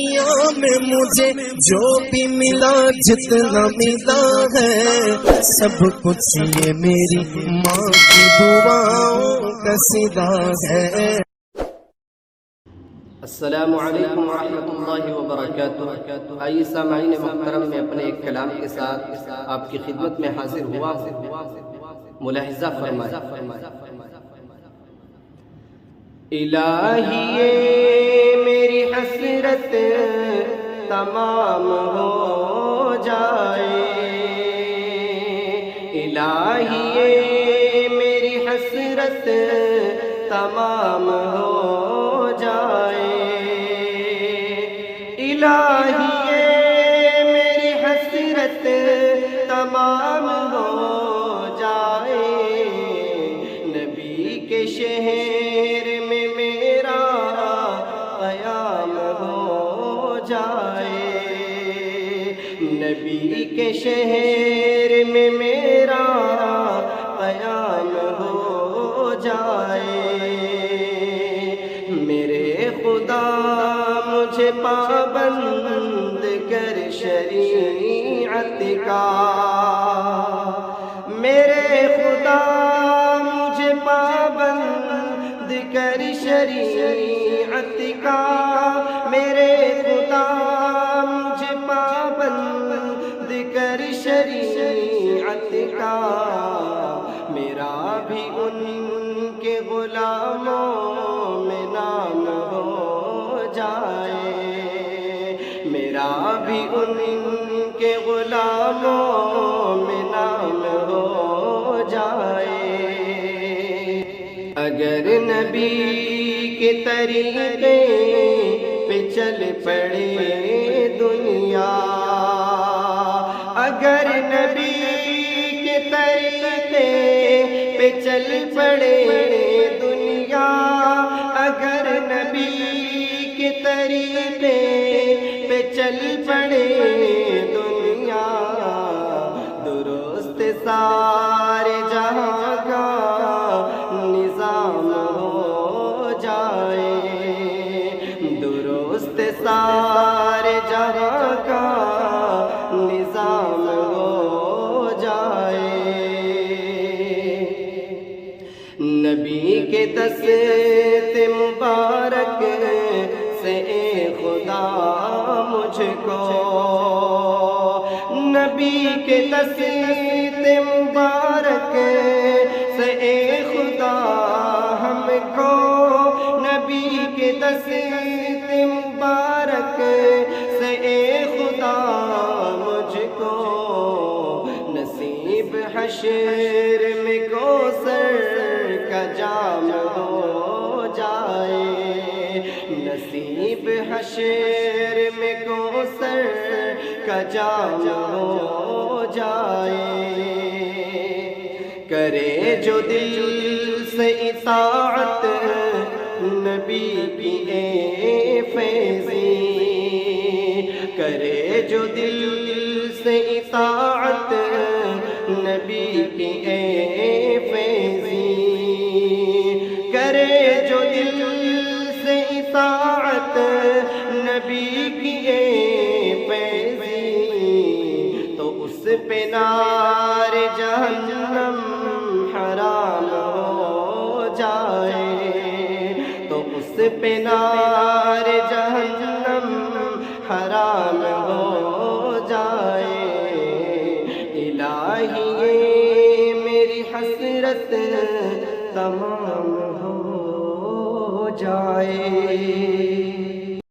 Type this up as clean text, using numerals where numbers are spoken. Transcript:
دنیا میں مجھے جو بھی ملا جتنا ملا ہے سب کچھ یہ میری ماں کی دعاؤں کا صدا ہے۔ السلام علیکم ورحمۃ اللہ وبرکاتہ۔ آئیے سامعین محترم، میں اپنے ایک کلام کے ساتھ آپ کی خدمت میں حاضر ہوا ہوں، ملاحظہ فرمائیں۔ الہی یہ میری حسرت تمام ہو جائے، الہی یہ میری حسرت تمام ہو جائے، الہی یہ میری حسرت تمام ہو جائے، نبی کے شہر میں میرا قیام ہو جائے، نبی کے شہر میں میرا قیام ہو جائے، میرے خدا مجھے پابند کر شریعت کا، میرے خدا مجھے پابند کر شریعت کا، میرے خدا مجھے پابند کر شریعت کا، میرا بھی ان کے غلاموں میں نام ہو جائے، میرا بھی ان کے غلاموں میں نام ہو جائے، اگر نبی کے طریقے پہ چل پڑے دنیا، اگر نبی کے طریقے پہ چل پڑے دنیا، اگر نبی کے طریقے پہ چل پڑے دنیا، درست سارے جہاں کا نظام ہو جائے، درست سارے جہاں کا نظام ہو جائے، نبی کے دست مبارک سے اے خدا مجھ کو، نبی کے دست مبارک سے اے خدا ہم کو، نبی کے دست مبارک سے اے خدا مجھ کو، نصیب حشر میں کوثر کا جام ہو جائے، نصیب حشر میں کوثر کا جام ہو جائے، کرے جو دل سے اطاعت نبی کی اے فیضی، کرے جو دل سے اطاعت نبی کی اے فیضی، کرے جو دل سے اطاعت نبی کی اے فیضی، تو اس پہ نار جہنم حرام ہو جائے، تو اس پہ نار جہنم حرام ہو جائے، الہی یہ میری حسرت تمام ہو جائے۔